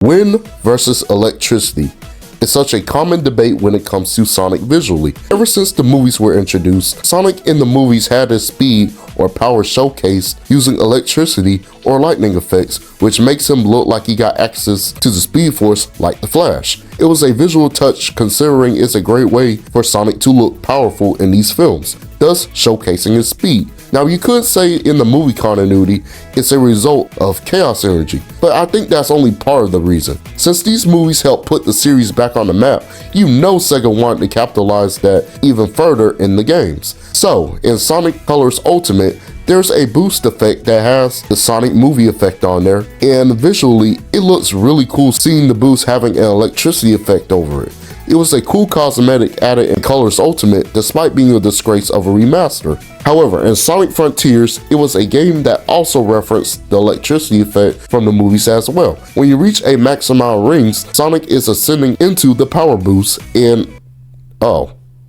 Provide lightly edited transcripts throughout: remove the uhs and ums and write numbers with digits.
Wind versus electricity is such a common debate when it comes to Sonic visually. Ever since the movies were introduced, Sonic in the movies had his speed or power showcased using electricity or lightning effects, which makes him look like he got access to the Speed Force like the Flash. It was a visual touch considering it's a great way for Sonic to look powerful in these films, thus showcasing his speed. Now you could say in the movie continuity, it's a result of chaos energy, but I think that's only part of the reason. Since these movies helped put the series back on the map, you know SEGA wanted to capitalize that even further in the games. So, in Sonic Colors Ultimate, there's a boost effect that has the Sonic movie effect on there, and visually, it looks really cool seeing the boost having an electricity effect over it. It was a cool cosmetic added in Colors Ultimate despite being a disgrace of a remaster. However, in Sonic Frontiers, it was a game that also referenced the electricity effect from the movies as well. When you reach a max amount of rings, Sonic is ascending into the power boost and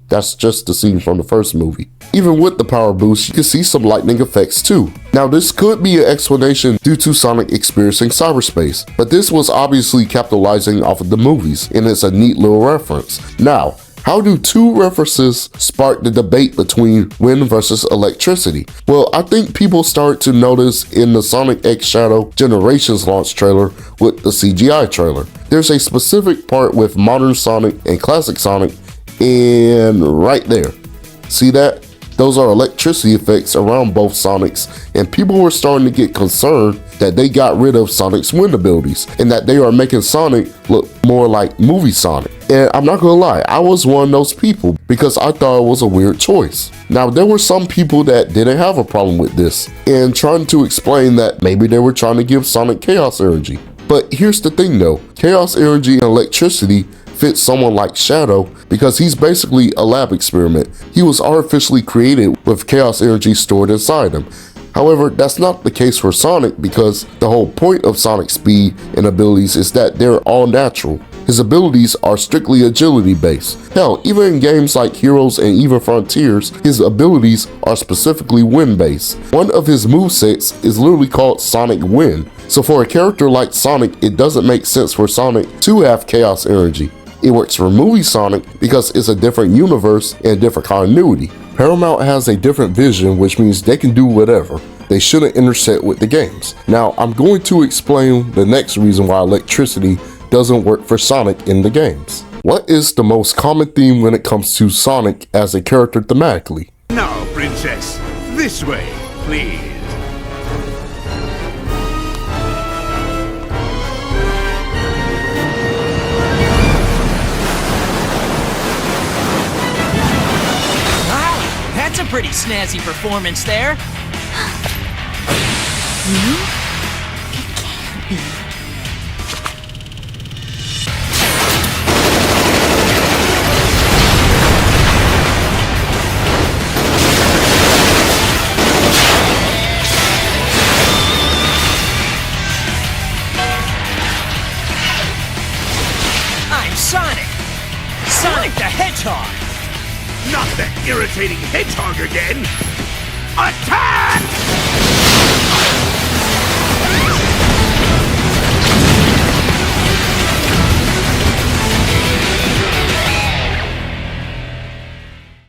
that's just the scene from the first movie. Even with the power boost, you can see some lightning effects too. Now this could be an explanation due to Sonic experiencing cyberspace, but this was obviously capitalizing off of the movies, and it's a neat little reference. Now, how do two references spark the debate between wind versus electricity? Well, I think people start to notice in the Sonic X Shadow Generations launch trailer with the CGI trailer. There's a specific part with modern Sonic and classic Sonic, and right there, see that? Those are electricity effects around both Sonics, and people were starting to get concerned that they got rid of Sonic's wind abilities and that they are making Sonic look more like movie Sonic. And I'm not gonna lie, I was one of those people because I thought it was a weird choice. Now there were some people that didn't have a problem with this and trying to explain that maybe they were trying to give Sonic chaos energy. But here's the thing though, chaos energy and electricity fits someone like Shadow because he's basically a lab experiment. He was artificially created with chaos energy stored inside him. However, that's not the case for Sonic because the whole point of Sonic's speed and abilities is that they're all natural. His abilities are strictly agility based. Hell, even in games like Heroes and even Frontiers, his abilities are specifically wind based. One of his movesets is literally called Sonic Wind. So for a character like Sonic, it doesn't make sense for Sonic to have chaos energy. It works for movie Sonic because it's a different universe and different continuity. Paramount has a different vision, which means they can do whatever. They shouldn't intersect with the games. Now, I'm going to explain the next reason why electricity doesn't work for Sonic in the games. What is the most common theme when it comes to Sonic as a character thematically? Now, Princess, this way, please. That's a pretty snazzy performance there. It can't be. I'm Sonic! Sonic the Hedgehog! Not that irritating hedgehog again! Attack!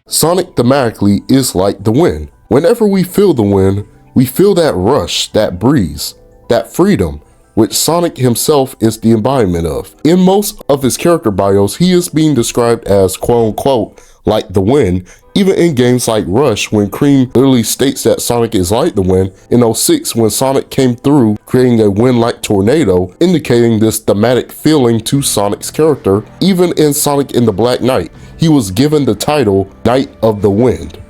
Sonic thematically is like the wind. Whenever we feel the wind, we feel that rush, that breeze, that freedom, which Sonic himself is the embodiment of. In most of his character bios, he is being described as quote-unquote like the wind, even in games like Rush when Cream literally states that Sonic is like the wind, in 06 when Sonic came through creating a wind-like tornado, indicating this thematic feeling to Sonic's character. Even in Sonic in the Black Knight, he was given the title Knight of the Wind.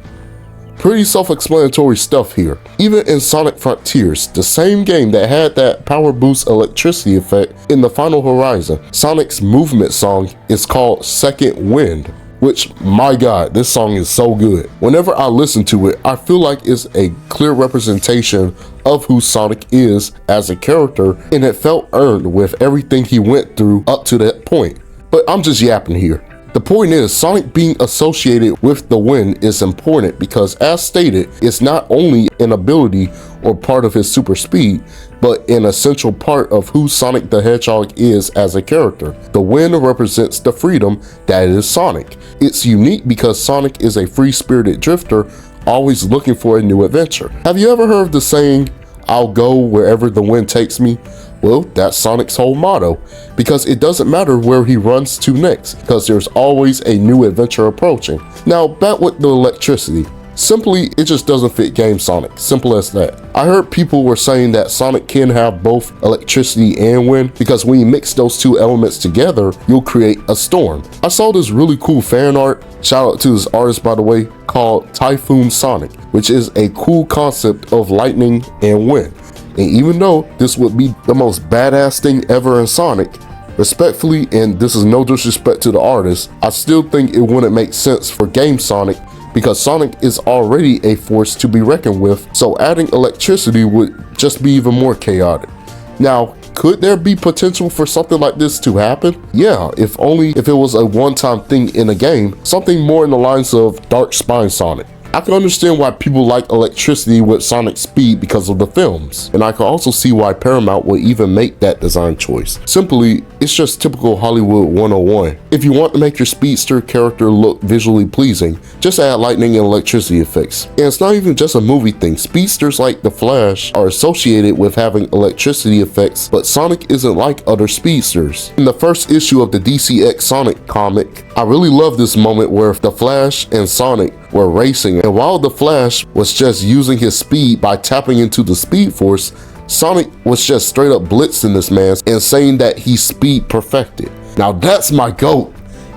Pretty self-explanatory stuff here. Even in Sonic Frontiers, the same game that had that power boost electricity effect in the Final Horizon, Sonic's movement song is called Second Wind, which, my god, this song is so good. Whenever I listen to it, I feel like it's a clear representation of who Sonic is as a character, and it felt earned with everything he went through up to that point. But I'm just yapping here. The point is, Sonic being associated with the wind is important because, as stated, it's not only an ability or part of his super speed, but an essential part of who Sonic the Hedgehog is as a character. The wind represents the freedom that is Sonic. It's unique because Sonic is a free-spirited drifter, always looking for a new adventure. Have you ever heard of the saying, "I'll go wherever the wind takes me"? Well, that's Sonic's whole motto, because it doesn't matter where he runs to next, because there's always a new adventure approaching. Now, back with the electricity. Simply, it just doesn't fit Game Sonic. Simple as that. I heard people were saying that Sonic can have both electricity and wind, because when you mix those two elements together, you'll create a storm. I saw this really cool fan art, shout out to this artist by the way, called Typhoon Sonic, which is a cool concept of lightning and wind. And even though this would be the most badass thing ever in Sonic, respectfully, and this is no disrespect to the artist, I still think it wouldn't make sense for Game Sonic because Sonic is already a force to be reckoned with, so adding electricity would just be even more chaotic. Now, could there be potential for something like this to happen? Yeah, if only if it was a one-time thing in a game, something more in the lines of Dark Spine Sonic. I can understand why people like electricity with Sonic's speed because of the films, and I can also see why Paramount would even make that design choice. Simply, it's just typical Hollywood 101. If you want to make your speedster character look visually pleasing, just add lightning and electricity effects. And it's not even just a movie thing. Speedsters like the Flash are associated with having electricity effects, but Sonic isn't like other speedsters. In the first issue of the DCX Sonic comic, I really love this moment where the Flash and Sonic were racing, and while the Flash was just using his speed by tapping into the Speed Force, Sonic was just straight up blitzing this man and saying that he's speed perfected. Now that's my GOAT.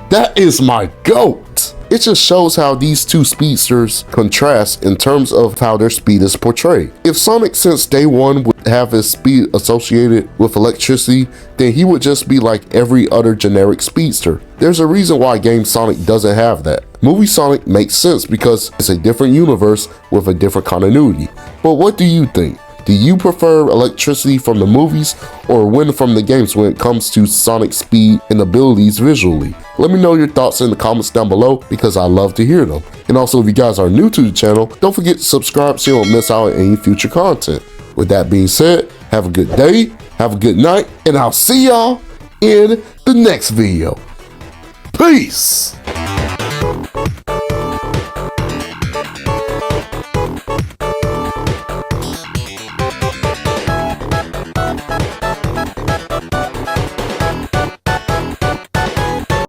That is my GOAT. It just shows how these two speedsters contrast in terms of how their speed is portrayed. If Sonic since day one would have his speed associated with electricity, then he would just be like every other generic speedster. There's a reason why Game Sonic doesn't have that. Movie Sonic makes sense because it's a different universe with a different continuity. But what do you think? Do you prefer electricity from the movies or wind from the games when it comes to Sonic's speed and abilities visually? Let me know your thoughts in the comments down below because I love to hear them. And also, if you guys are new to the channel, don't forget to subscribe so you don't miss out on any future content. With that being said, have a good day, have a good night, and I'll see y'all in the next video. Peace!